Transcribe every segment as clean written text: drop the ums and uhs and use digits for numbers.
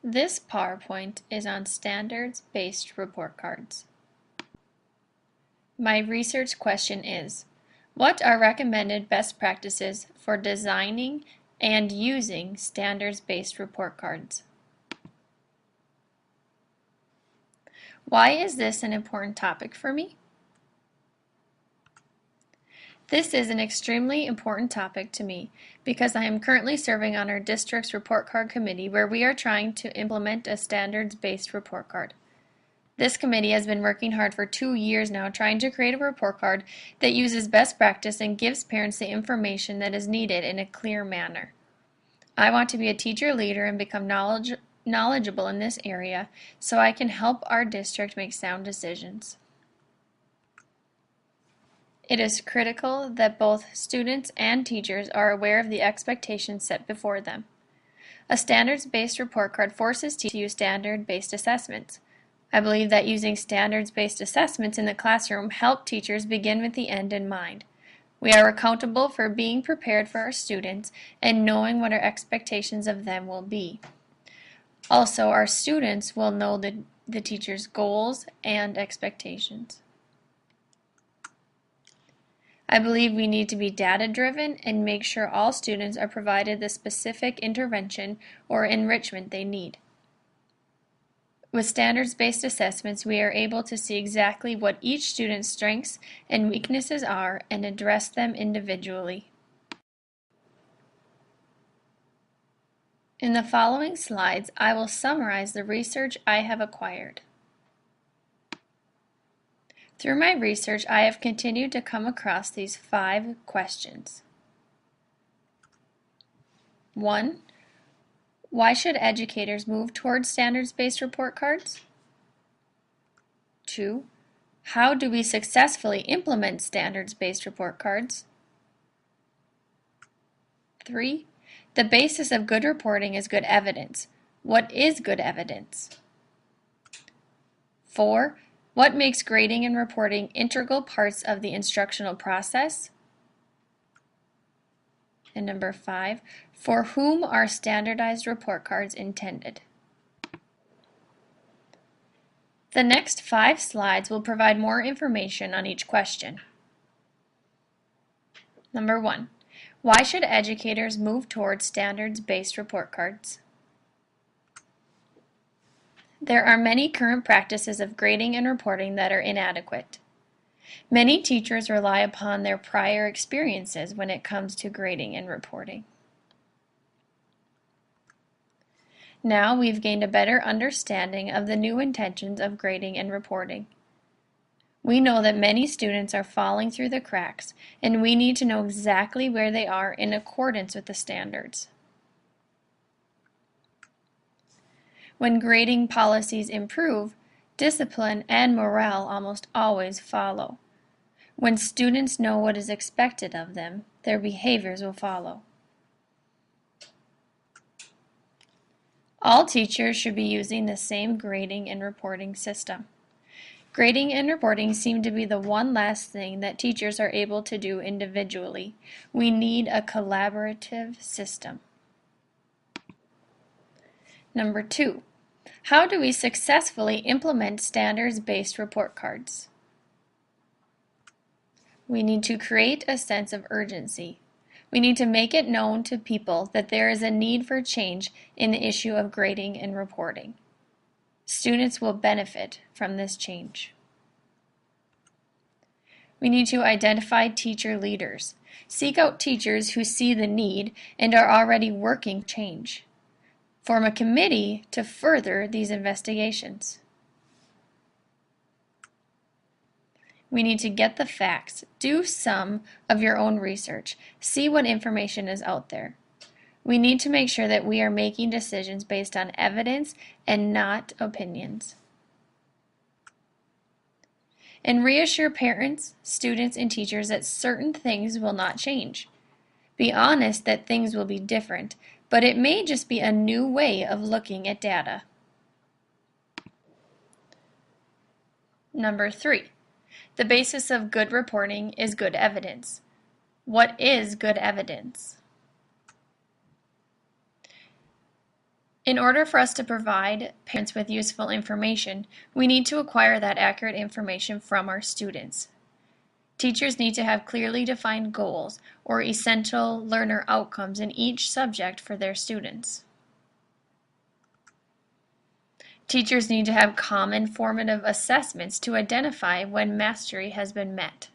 This PowerPoint is on standards-based report cards. My research question is, what are recommended best practices for designing and using standards-based report cards? Why is this an important topic for me? This is an extremely important topic to me because I am currently serving on our district's report card committee where we are trying to implement a standards-based report card. This committee has been working hard for 2 years now trying to create a report card that uses best practice and gives parents the information that is needed in a clear manner. I want to be a teacher leader and become knowledgeable in this area so I can help our district make sound decisions. It is critical that both students and teachers are aware of the expectations set before them. A standards-based report card forces teachers to use standard-based assessments. I believe that using standards-based assessments in the classroom help teachers begin with the end in mind. We are accountable for being prepared for our students and knowing what our expectations of them will be. Also, our students will know the teacher's goals and expectations. I believe we need to be data-driven and make sure all students are provided the specific intervention or enrichment they need. With standards-based assessments, we are able to see exactly what each student's strengths and weaknesses are and address them individually. In the following slides, I will summarize the research I have acquired. Through my research, I have continued to come across these 5 questions. 1. Why should educators move towards standards-based report cards? 2. How do we successfully implement standards-based report cards? 3. The basis of good reporting is good evidence. What is good evidence? 4. What makes grading and reporting integral parts of the instructional process? And number 5, for whom are standardized report cards intended? The next 5 slides will provide more information on each question. Number 1, why should educators move towards standards-based report cards? There are many current practices of grading and reporting that are inadequate. Many teachers rely upon their prior experiences when it comes to grading and reporting. Now we've gained a better understanding of the new intentions of grading and reporting. We know that many students are falling through the cracks, and we need to know exactly where they are in accordance with the standards. When grading policies improve, discipline and morale almost always follow. When students know what is expected of them, their behaviors will follow. All teachers should be using the same grading and reporting system. Grading and reporting seem to be the one last thing that teachers are able to do individually. We need a collaborative system. Number 2, how do we successfully implement standards-based report cards? We need to create a sense of urgency. We need to make it known to people that there is a need for change in the issue of grading and reporting. Students will benefit from this change. We need to identify teacher leaders. Seek out teachers who see the need and are already working change. Form a committee to further these investigations. We need to get the facts. Do some of your own research. See what information is out there. We need to make sure that we are making decisions based on evidence and not opinions. And reassure parents, students, and teachers that certain things will not change. Be honest that things will be different, but it may just be a new way of looking at data. Number 3, the basis of good reporting is good evidence. What is good evidence? In order for us to provide parents with useful information, we need to acquire that accurate information from our students. Teachers need to have clearly defined goals or essential learner outcomes in each subject for their students. Teachers need to have common formative assessments to identify when mastery has been met.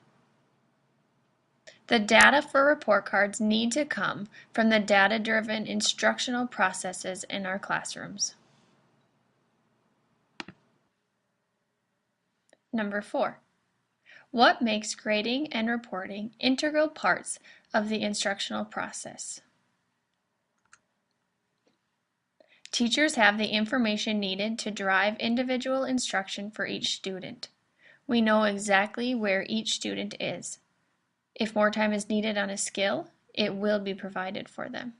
The data for report cards need to come from the data-driven instructional processes in our classrooms. Number 4. What makes grading and reporting integral parts of the instructional process? Teachers have the information needed to drive individual instruction for each student. We know exactly where each student is. If more time is needed on a skill, it will be provided for them.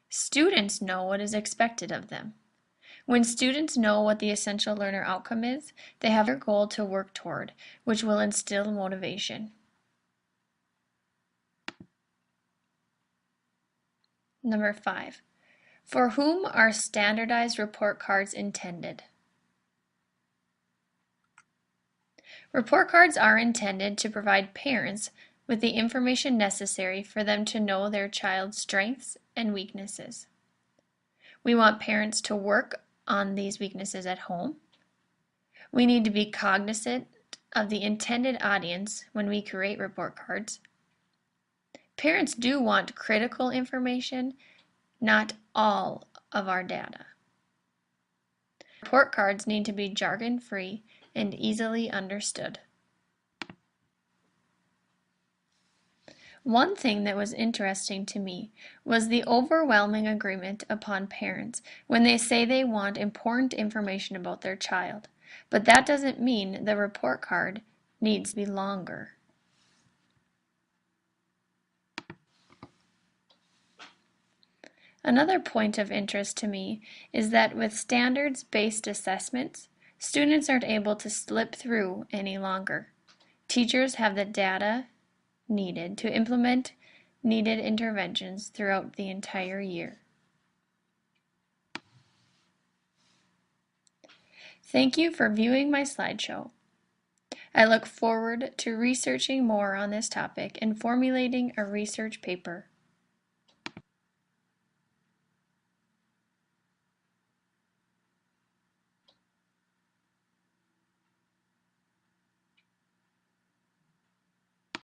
Students know what is expected of them. When students know what the essential learner outcome is, they have a goal to work toward, which will instill motivation. Number 5. For whom are standardized report cards intended? Report cards are intended to provide parents with the information necessary for them to know their child's strengths and weaknesses. We want parents to work on these weaknesses at home. We need to be cognizant of the intended audience when we create report cards. Parents do want critical information, not all of our data. Report cards need to be jargon-free and easily understood. One thing that was interesting to me was the overwhelming agreement upon parents when they say they want important information about their child, but that doesn't mean the report card needs to be longer. Another point of interest to me is that with standards-based assessments, students aren't able to slip through any longer. Teachers have the data needed to implement needed interventions throughout the entire year. Thank you for viewing my slideshow. I look forward to researching more on this topic and formulating a research paper.